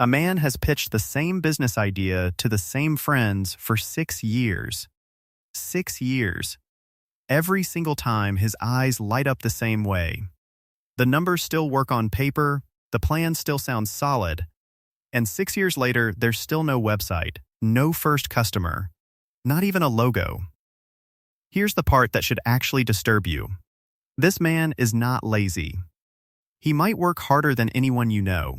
A man has pitched the same business idea to the same friends for 6 years. 6 years. Every single time his eyes light up the same way. The numbers still work on paper, the plan still sounds solid, and 6 years later, there's still no website, no first customer, not even a logo. Here's the part that should actually disturb you. This man is not lazy. He might work harder than anyone you know.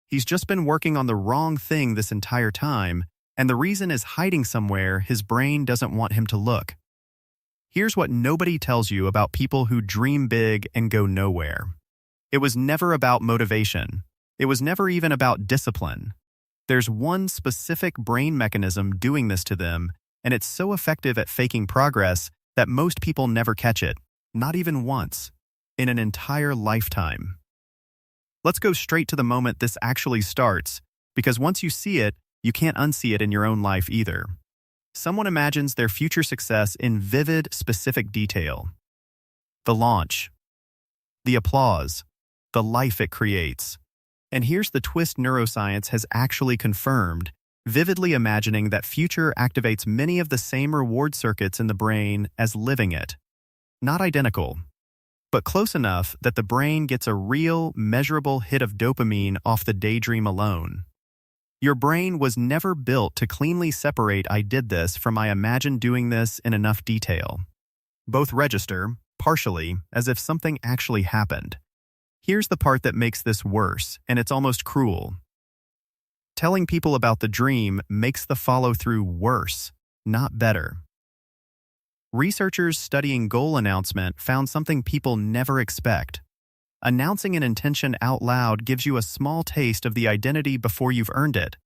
He's just been working on the wrong thing this entire time, and the reason is hiding somewhere his brain doesn't want him to look. Here's what nobody tells you about people who dream big and go nowhere. It was never about motivation. It was never even about discipline. There's one specific brain mechanism doing this to them, and it's so effective at faking progress that most people never catch it, not even once, in an entire lifetime. Let's go straight to the moment this actually starts, because once you see it, you can't unsee it in your own life either. Someone imagines their future success in vivid, specific detail. The launch, the applause, the life it creates. And here's the twist neuroscience has actually confirmed. Vividly imagining that future activates many of the same reward circuits in the brain as living it. Not identical, but close enough that the brain gets a real, measurable hit of dopamine off the daydream alone. Your brain was never built to cleanly separate "I did this" from "I imagined doing this" in enough detail. Both register, partially, as if something actually happened. Here's the part that makes this worse, and it's almost cruel. Telling people about the dream makes the follow-through worse, not better. Researchers studying goal announcement found something people never expect. Announcing an intention out loud gives you a small taste of the identity before you've earned it.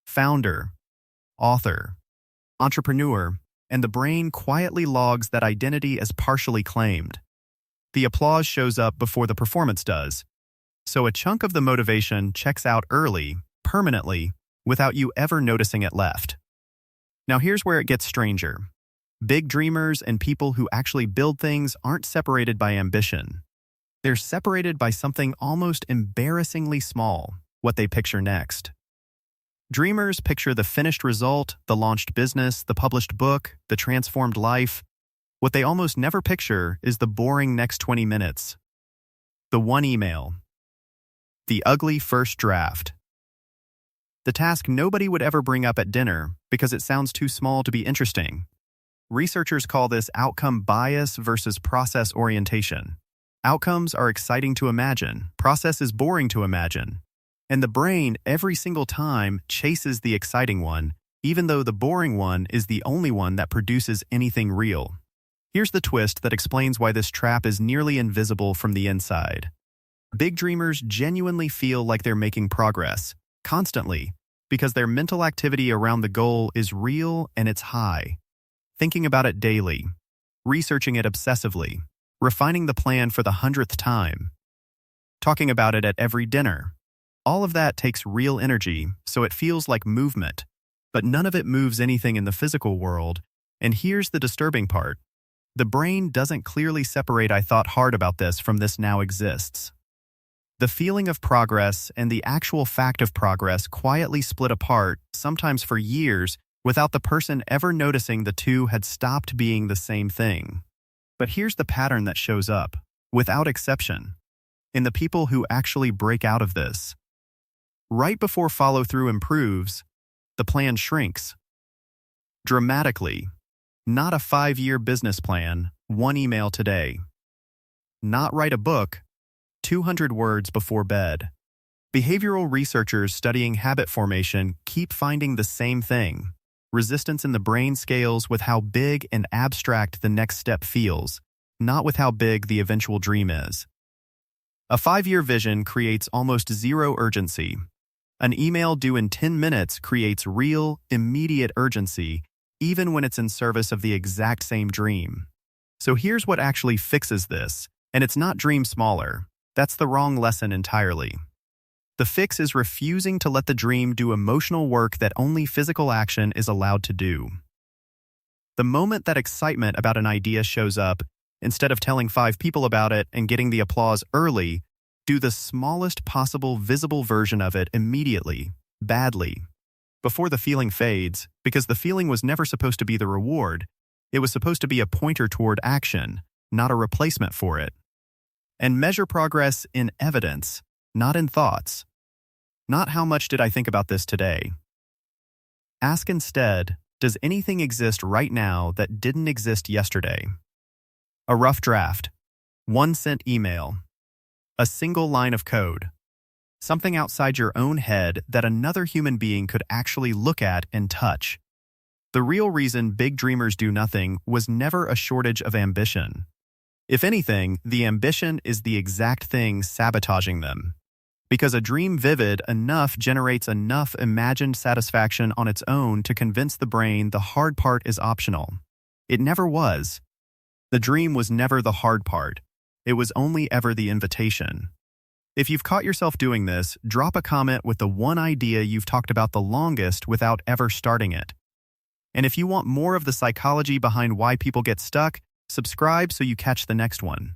Founder, author, entrepreneur, and the brain quietly logs that identity as partially claimed. The applause shows up before the performance does. So a chunk of the motivation checks out early, permanently, without you ever noticing it left. Now here's where it gets stranger. Big dreamers and people who actually build things aren't separated by ambition. They're separated by something almost embarrassingly small, what they picture next. Dreamers picture the finished result, the launched business, the published book, the transformed life. What they almost never picture is the boring next 20 minutes. The one email. The ugly first draft. The task nobody would ever bring up at dinner because it sounds too small to be interesting. Researchers call this outcome bias versus process orientation. Outcomes are exciting to imagine, process is boring to imagine. And the brain, every single time, chases the exciting one, even though the boring one is the only one that produces anything real. Here's the twist that explains why this trap is nearly invisible from the inside. Big dreamers genuinely feel like they're making progress, constantly, because their mental activity around the goal is real and it's high. Thinking about it daily, researching it obsessively, refining the plan for the 100th time, talking about it at every dinner. All of that takes real energy, so it feels like movement. But none of it moves anything in the physical world, and here's the disturbing part. The brain doesn't clearly separate "I thought hard about this" from "this now exists." The feeling of progress and the actual fact of progress quietly split apart, sometimes for years, without the person ever noticing the two had stopped being the same thing. But here's the pattern that shows up, without exception, in the people who actually break out of this. Right before follow-through improves, the plan shrinks. Dramatically. Not a 5-year business plan, one email today. Not write a book, 200 words before bed. Behavioral researchers studying habit formation keep finding the same thing. Resistance in the brain scales with how big and abstract the next step feels, not with how big the eventual dream is. A 5-year vision creates almost zero urgency. An email due in 10 minutes creates real, immediate urgency, even when it's in service of the exact same dream. So here's what actually fixes this, and it's not dream smaller. That's the wrong lesson entirely. The fix is refusing to let the dream do emotional work that only physical action is allowed to do. The moment that excitement about an idea shows up, instead of telling 5 people about it and getting the applause early, do the smallest possible visible version of it immediately, badly. Before the feeling fades, because the feeling was never supposed to be the reward, it was supposed to be a pointer toward action, not a replacement for it. And measure progress in evidence, not in thoughts. Not how much did I think about this today. Ask instead, does anything exist right now that didn't exist yesterday? A rough draft, 1 cent email, a single line of code, something outside your own head that another human being could actually look at and touch. The real reason big dreamers do nothing was never a shortage of ambition. If anything, the ambition is the exact thing sabotaging them. Because a dream vivid enough generates enough imagined satisfaction on its own to convince the brain the hard part is optional. It never was. The dream was never the hard part. It was only ever the invitation. If you've caught yourself doing this, drop a comment with the one idea you've talked about the longest without ever starting it. And if you want more of the psychology behind why people get stuck, subscribe so you catch the next one.